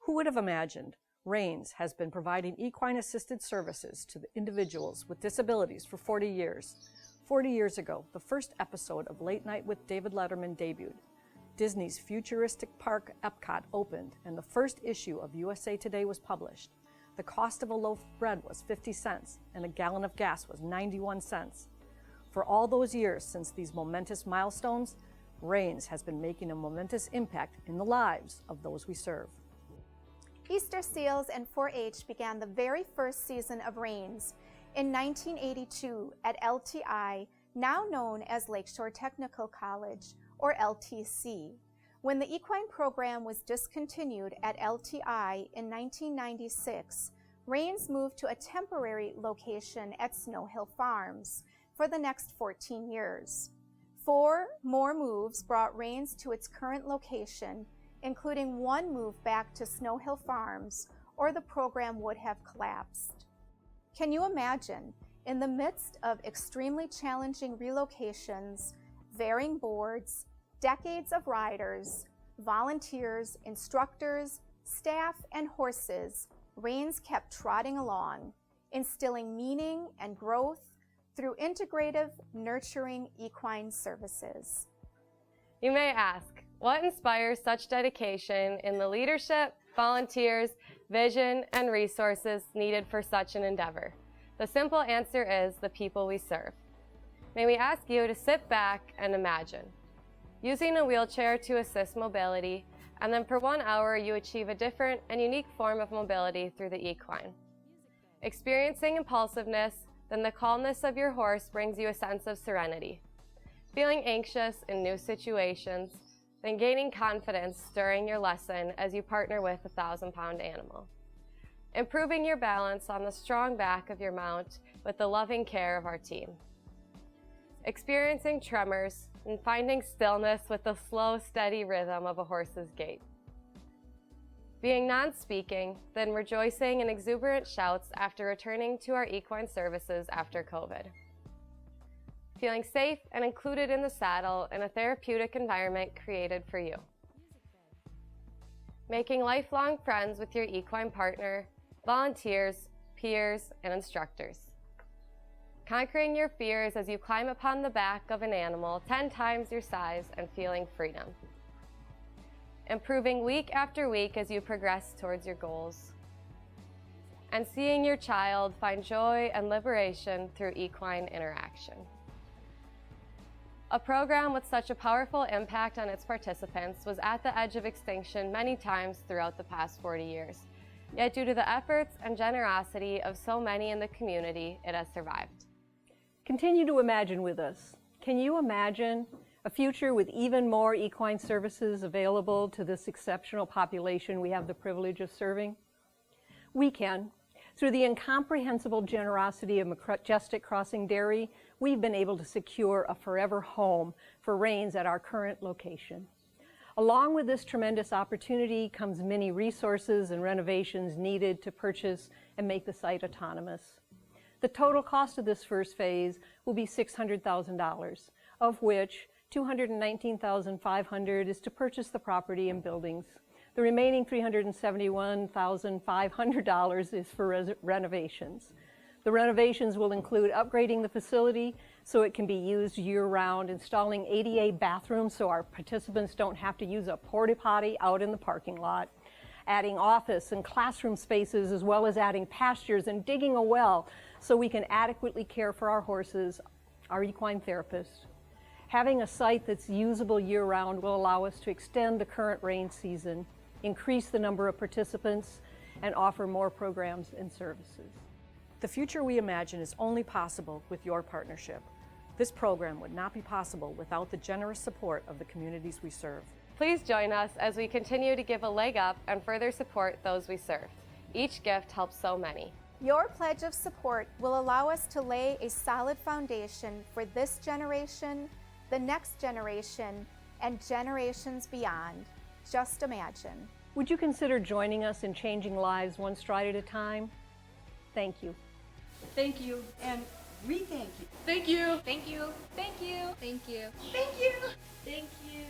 Who would have imagined Reins has been providing equine-assisted services to the individuals with disabilities for 40 years. 40 years ago, the first episode of Late Night with David Letterman debuted. Disney's futuristic park Epcot opened, and the first issue of USA Today was published. The cost of a loaf of bread was 50 cents, and a gallon of gas was 91 cents. For all those years since these momentous milestones, Reins has been making a momentous impact in the lives of those we serve. Easter Seals and 4-H began the very first season of Reins in 1982 at LTI, now known as Lakeshore Technical College, or LTC. When the equine program was discontinued at LTI in 1996, Reins moved to a temporary location at Snow Hill Farms for the next 14 years. 4 more moves brought Reins to its current location, including 1 move back to Snow Hill Farms, or the program would have collapsed. Can you imagine, in the midst of extremely challenging relocations, varying boards, decades of riders, volunteers, instructors, staff, and horses, Reins kept trotting along, instilling meaning and growth through integrative, nurturing equine services. You may ask, what inspires such dedication in the leadership, volunteers, vision, and resources needed for such an endeavor? The simple answer is the people we serve. May we ask you to sit back and imagine. Using a wheelchair to assist mobility, and then for 1 hour you achieve a different and unique form of mobility through the equine. Experiencing impulsiveness, then the calmness of your horse brings you a sense of serenity. Feeling anxious in new situations, then gaining confidence during your lesson as you partner with a 1,000-pound animal. Improving your balance on the strong back of your mount with the loving care of our team. Experiencing tremors and finding stillness with the slow, steady rhythm of a horse's gait. Being non-speaking, then rejoicing in exuberant shouts after returning to our equine services after COVID. Feeling safe and included in the saddle in a therapeutic environment created for you. Making lifelong friends with your equine partner, volunteers, peers, and instructors. Conquering your fears as you climb upon the back of an animal 10 times your size and feeling freedom. Improving week after week as you progress towards your goals. And seeing your child find joy and liberation through equine interaction. A program with such a powerful impact on its participants was at the edge of extinction many times throughout the past 40 years. Yet due to the efforts and generosity of so many in the community, it has survived. Continue to imagine with us. Can you imagine a future with even more equine services available to this exceptional population we have the privilege of serving? We can. Through the incomprehensible generosity of Majestic Crossing Dairy, we've been able to secure a forever home for Reins at our current location. Along with this tremendous opportunity comes many resources and renovations needed to purchase and make the site autonomous. The total cost of this first phase will be $600,000, of which $219,500 is to purchase the property and buildings. The remaining $371,500 is for renovations. The renovations will include upgrading the facility so it can be used year-round, installing ADA bathrooms so our participants don't have to use a porta potty out in the parking lot, adding office and classroom spaces, as well as adding pastures and digging a well so we can adequately care for our horses, our equine therapists. Having a site that's usable year-round will allow us to extend the current Reins season, increase the number of participants, and offer more programs and services. The future we imagine is only possible with your partnership. This program would not be possible without the generous support of the communities we serve. Please join us as we continue to give a leg up and further support those we serve. Each gift helps so many. Your pledge of support will allow us to lay a solid foundation for this generation, the next generation, and generations beyond. Just imagine. Would you consider joining us in changing lives one stride at a time? Thank you. Thank you, and re-thank you. Thank you. Thank you. Thank you. Thank you. Thank you. Thank you.